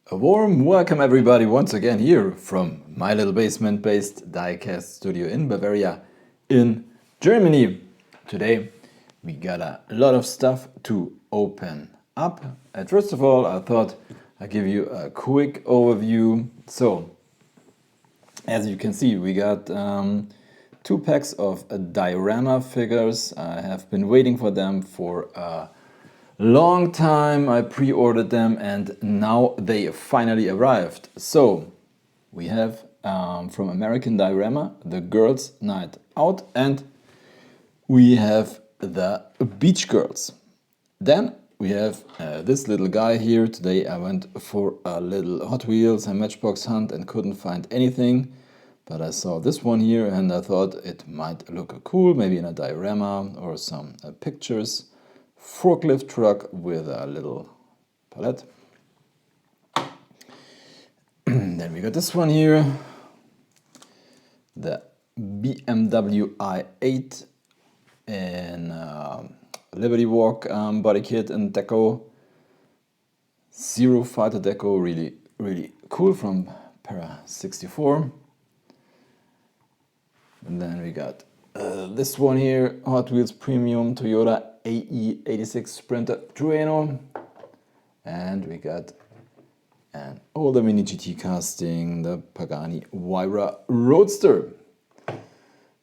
A warm welcome everybody once again here from my little basement-based diecast studio in Bavaria in Germany. Today we got a lot of stuff to open up. And first of all, I thought I'd give you a quick overview. So, as you can see, we got 2 packs of diorama figures. I have been waiting for them for a long time. I pre-ordered them and now they finally arrived. So we have from American Diorama the Girls Night Out, and we have the Beach Girls. Then we have this little guy here. Today I went for a little Hot Wheels and Matchbox hunt and couldn't find anything, but I saw this one here and I thought it might look cool, maybe in a diorama or some pictures. Forklift truck with a little palette. Then we got this one here, the BMW i8 in Liberty Walk body kit and deco. Zero-Fighter deco, really cool from Para64. And then we got this one here, Hot Wheels Premium Toyota AE86 Sprinter Trueno. And we got an older mini GT casting, the Pagani Huayra Roadster.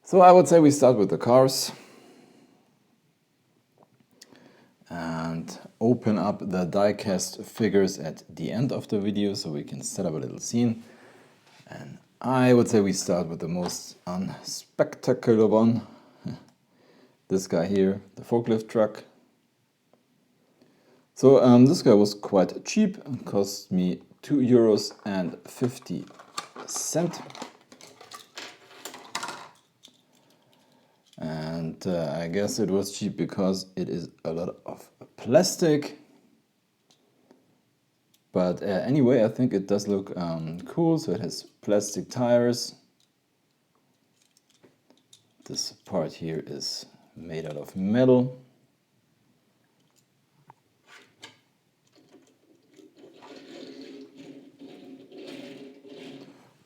So I would say we start with the cars and open up the diecast figures at the end of the video so we can set up a little scene. And I would say we start with the most unspectacular one. This guy here, the forklift truck. So this guy was quite cheap, it cost me €2.50. And I guess it was cheap because it is a lot of plastic. But anyway, I think it does look cool. So it has plastic tires. This part here is made out of metal.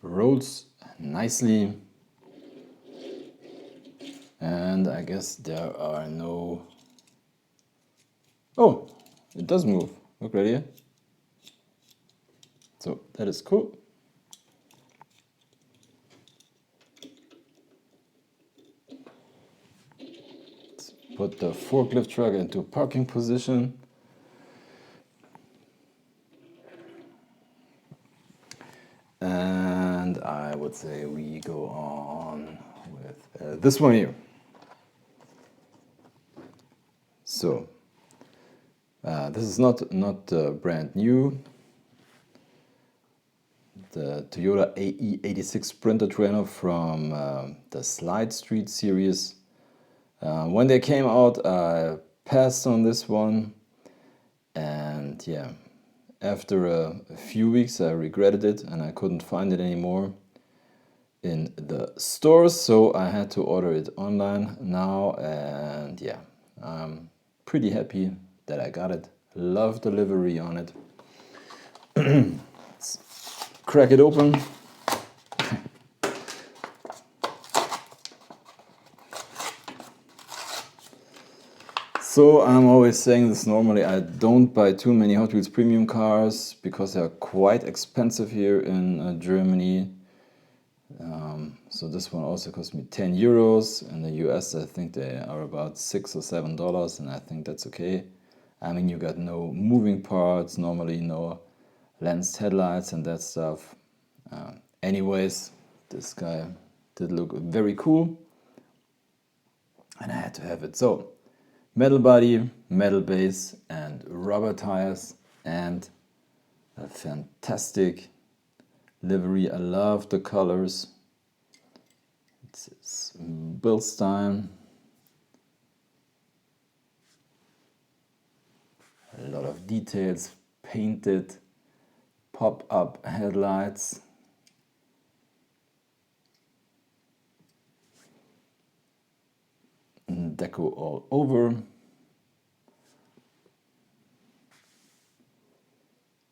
Rolls nicely. And I guess there are no... Oh, it does move. Look right here. So that is cool. Let's put the forklift truck into parking position. And I would say we go on with this one here. So this is not brand new. The Toyota AE86 Sprinter Trueno from the Slide Street series. When they came out, I passed on this one, and yeah, after a few weeks I regretted it and I couldn't find it anymore in the stores, so I had to order it online now, and yeah, I'm pretty happy that I got it. Love the livery on it. Let's crack it open. So I'm always saying this normally, I don't buy too many Hot Wheels premium cars because they are quite expensive here in Germany. So this one also cost me €10. In the US I think they are about $6 or $7, and I think that's okay. I mean, you got no moving parts, normally no lensed headlights and that stuff. Anyways, this guy did look very cool and I had to have it. So metal body, metal base and rubber tires and a fantastic livery. I love the colors. It's Bilstein. A lot of details, painted pop-up headlights. Deco all over.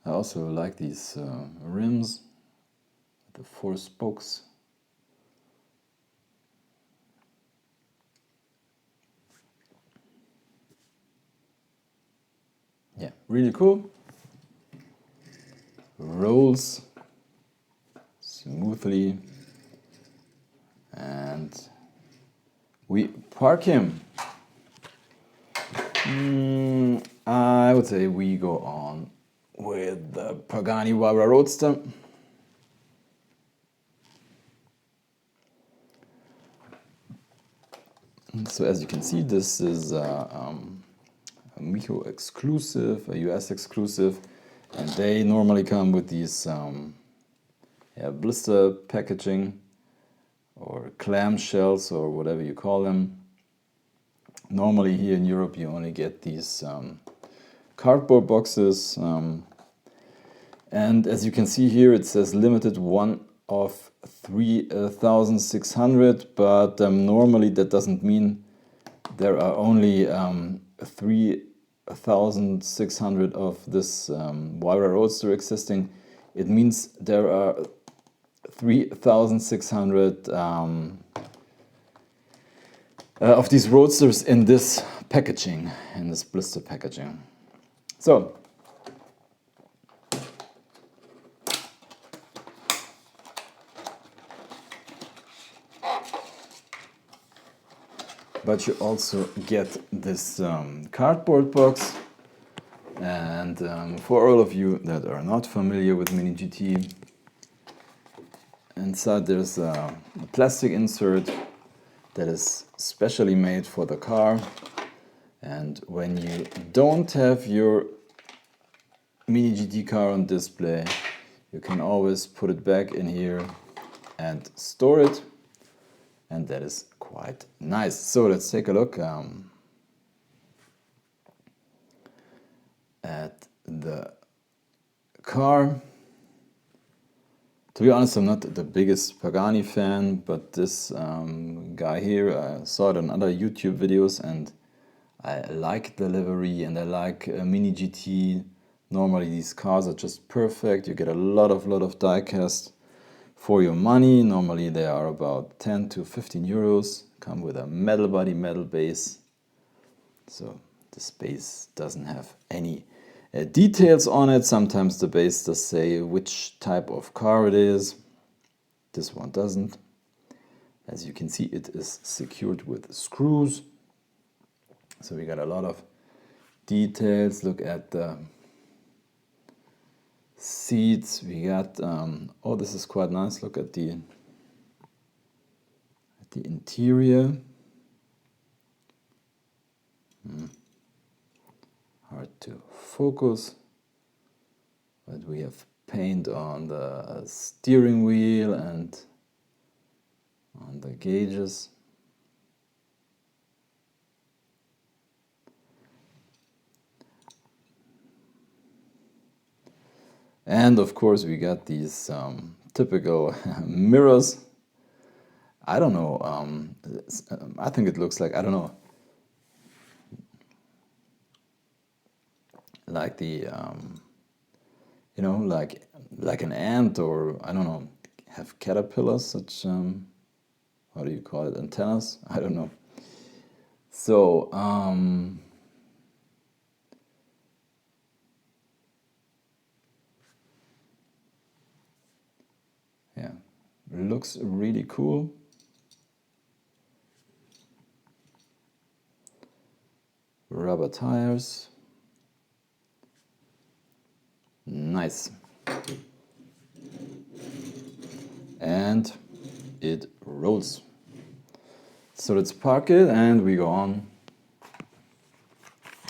I also like these rims, the 4 spokes. Yeah, really cool. Rolls smoothly, and we park him. I would say we go on with the Pagani Huayra Roadster. So as you can see, this is a Mexico exclusive, a US exclusive, and they normally come with these blister packaging or clamshells or whatever you call them. Normally here in Europe you only get these cardboard boxes, and as you can see here it says limited 1 of 3,600, but normally that doesn't mean there are only 3,600 of this Huayra Roadster existing. It means there are 3,600 of these Roadsters in this packaging, in this blister packaging. So, but you also get this cardboard box, and for all of you that are not familiar with Mini GT, inside there's a plastic insert that is specially made for the car, and when you don't have your Mini GT car on display, you can always put it back in here and store it, and that is quite nice. So let's take a look at the car. To be honest, I'm not the biggest Pagani fan, but this guy here, I saw it on other YouTube videos and I like the livery and I like Mini GT. Normally these cars are just perfect. You get a lot of diecast for your money. Normally they are about 10 to 15 euros. Come with a metal body, metal base. So this base doesn't have any details on it. Sometimes the base does say which type of car it is. This one doesn't. As you can see, it is secured with screws. So we got a lot of details. Look at the seats. We got, oh, this is quite nice. Look at the interior. Hard to focus, but we have paint on the steering wheel and on the gauges. And of course we got these typical mirrors. I don't know, I think it looks like, I don't know, like the, you know, like an ant, or I don't know, have caterpillars, such, how do you call it, antennas? I don't know. So, yeah, looks really cool. Rubber tires. Nice. And it rolls. So let's park it and we go on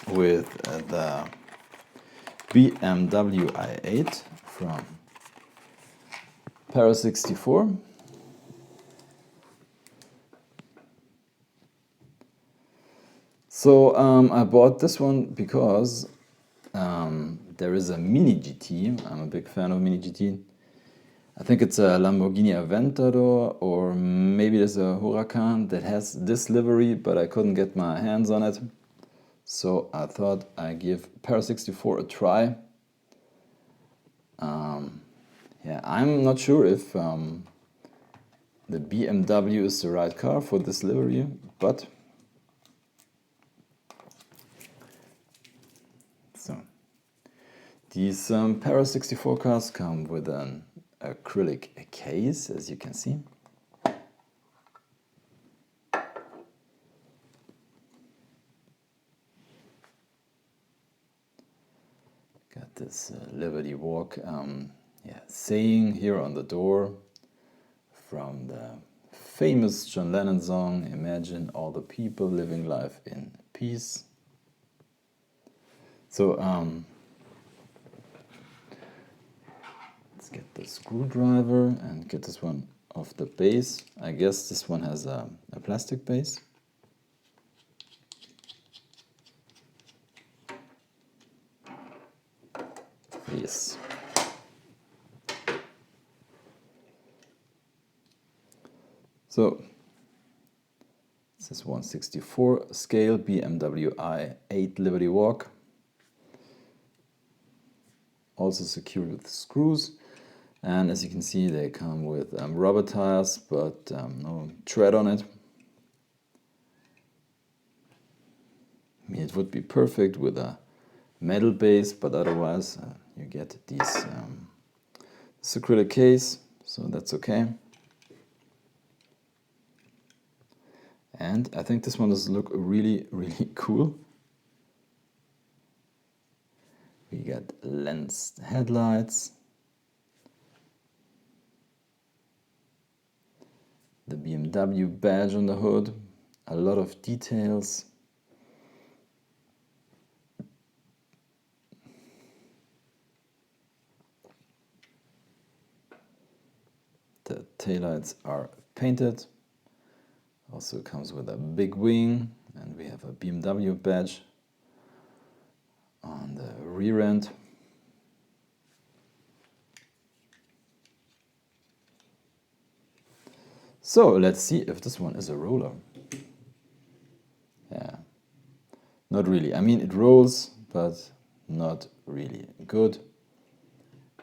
with the BMW i8 from Para64. So I bought this one because there is a Mini GT. I'm a big fan of Mini GT. I think it's a Lamborghini Aventador, or maybe there's a Huracan that has this livery, but I couldn't get my hands on it. So I thought I'd give Para64 a try. yeah, I'm not sure if the BMW is the right car for this livery, but so these Para64 cars come with an acrylic case, as you can see. Got this Liberty Walk saying here on the door from the famous John Lennon song, "Imagine all the people living life in peace." So let's get the screwdriver and get this one off the base. I guess this one has a plastic base. Yes. So this is 1/64 scale BMW i8 Liberty Walk. Also secured with screws. And as you can see, they come with rubber tires, but no tread on it. I mean, it would be perfect with a metal base, but otherwise you get these this acrylic case, so that's okay. And I think this one does look really, really cool. We got lensed headlights, the BMW badge on the hood, a lot of details. The taillights are painted. Also comes with a big wing, and we have a BMW badge on the rear end. So let's see if this one is a roller. Yeah, not really. I mean, it rolls, but not really good.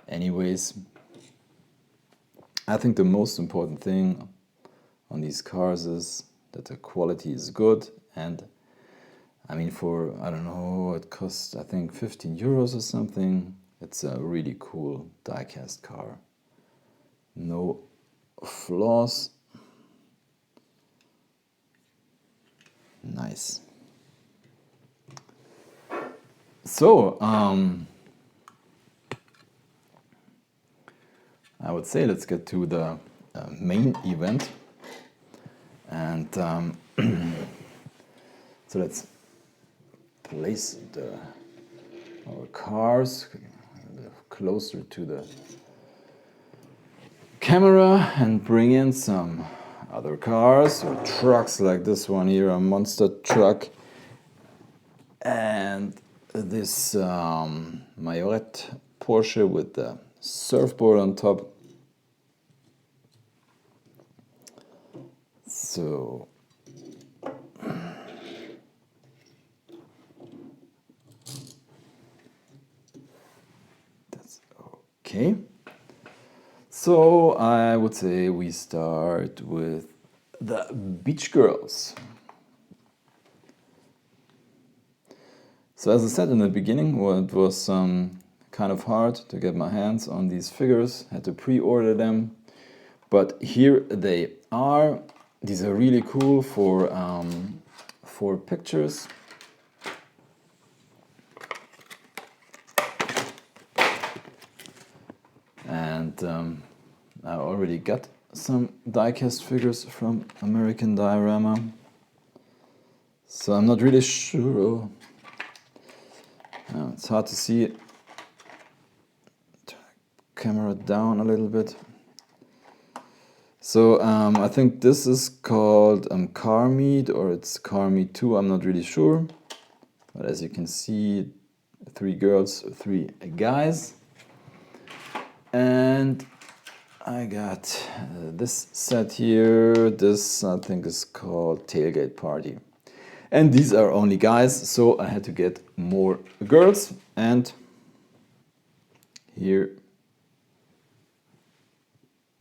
Anyways, I think the most important thing on these cars is that the quality is good, and I mean, for, I don't know, it costs I think 15 euros or something. It's a really cool diecast car. No flaws. Nice. So I would say let's get to the main event. And so let's place our cars a little closer to the camera and bring in some other cars or trucks like this one here, a monster truck, and this Majorette Porsche with the surfboard on top. So that's okay. So I would say we start with the Beach Girls. So as I said in the beginning, well, it was kind of hard to get my hands on these figures, had to pre-order them, but here they are. These are really cool for pictures. And I already got some diecast figures from American Diorama, so I'm not really sure. It's hard to see. Turn the camera down a little bit. So I think this is called Car Meet, or it's Car Meet 2, I'm not really sure. But as you can see, 3 girls, 3 guys. And I got this set here. This I think is called Tailgate Party. And these are only guys, so I had to get more girls. And here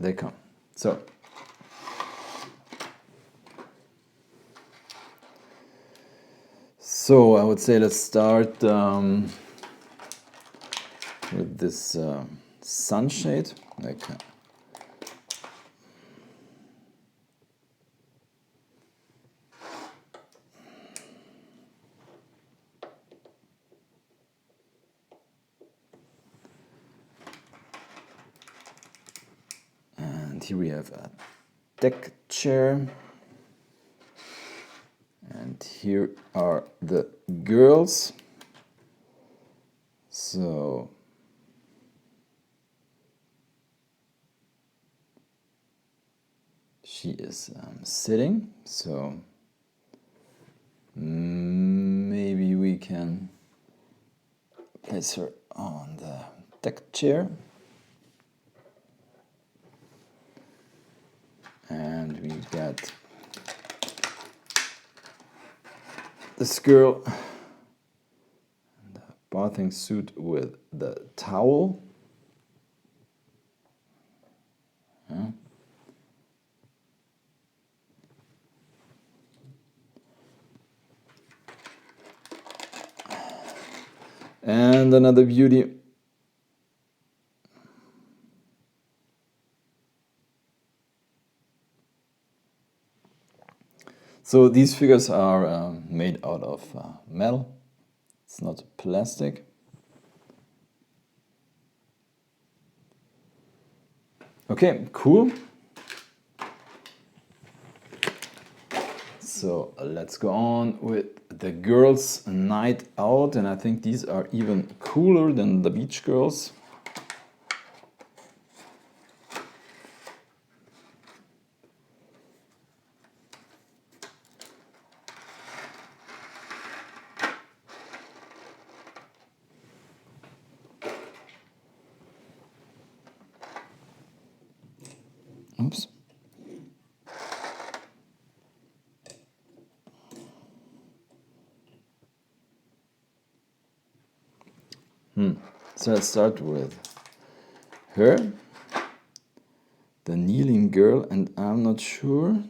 they come. So I would say let's start with this sunshade. Okay. And here we have a deck chair. And here are the girls. So she is sitting, so maybe we can place her on the deck chair. And we got this girl in the bathing suit with the towel. Yeah. And another beauty. So these figures are made out of metal. It's not plastic. Okay, cool. So let's go on with the girls' night out, and I think these are even cooler than the beach girls. Oops. So let's start with her, the kneeling girl, and I'm not sure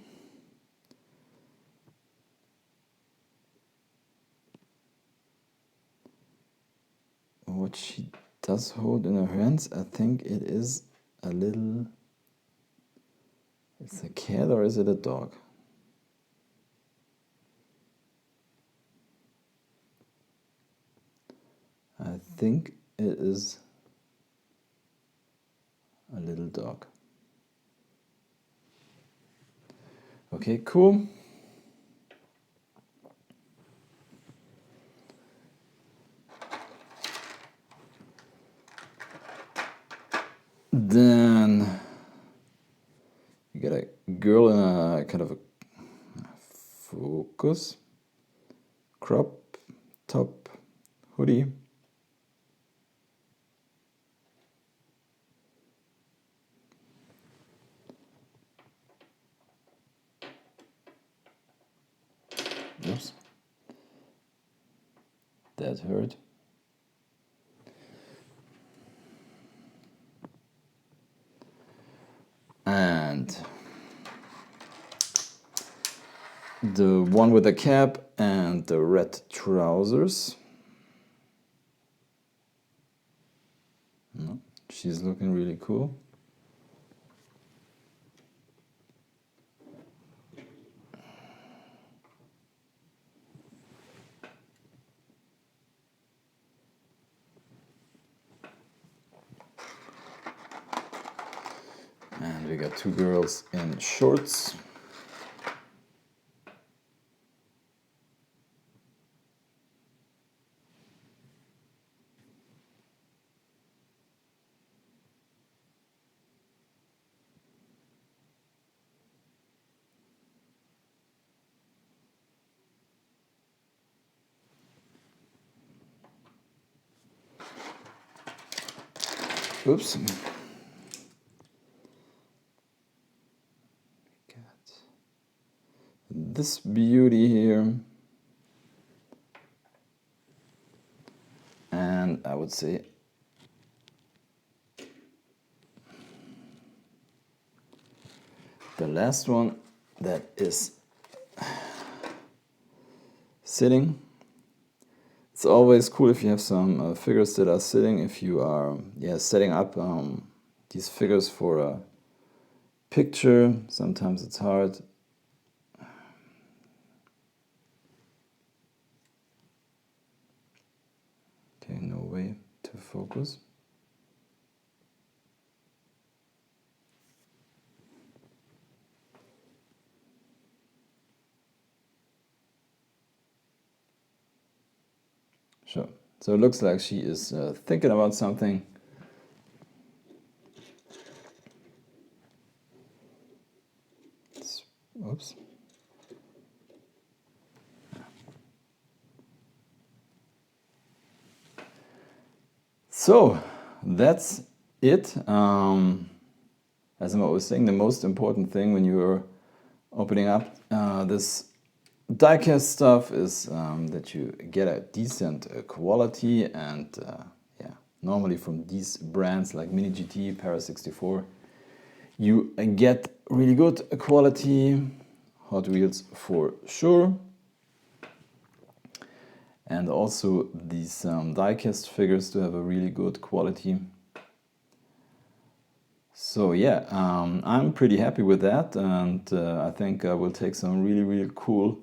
what she does hold in her hands. I think it is a little... It's a cat or is it a dog? I think it is a little dog. Okay, cool. Then you got a girl in a kind of a focus crop top hoodie. Oops. That hurt. And the one with the cap and the red trousers. No, she's looking really cool. And we got two girls in shorts. Oops. Got this beauty here. And I would say the last one that is sitting. It's always cool if you have some figures that are sitting, if you are setting up these figures for a picture. Sometimes it's hard. Okay, no way to focus. Sure. So it looks like she is thinking about something. Oops. So that's it. As I'm always saying, the most important thing when you're opening up this diecast stuff is that you get a decent quality, and normally from these brands like Mini GT, Para64, you get really good quality. Hot Wheels for sure. And also these diecast figures do have a really good quality. So yeah, I'm pretty happy with that, and I think I will take some really cool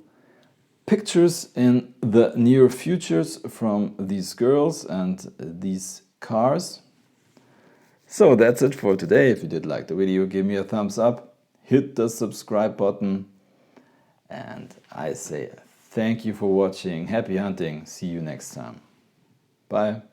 pictures in the near futures from these girls and these cars. So that's it for today. If you did like the video, give me a thumbs up, hit the subscribe button, and I say thank you for watching. Happy hunting. See you next time. Bye.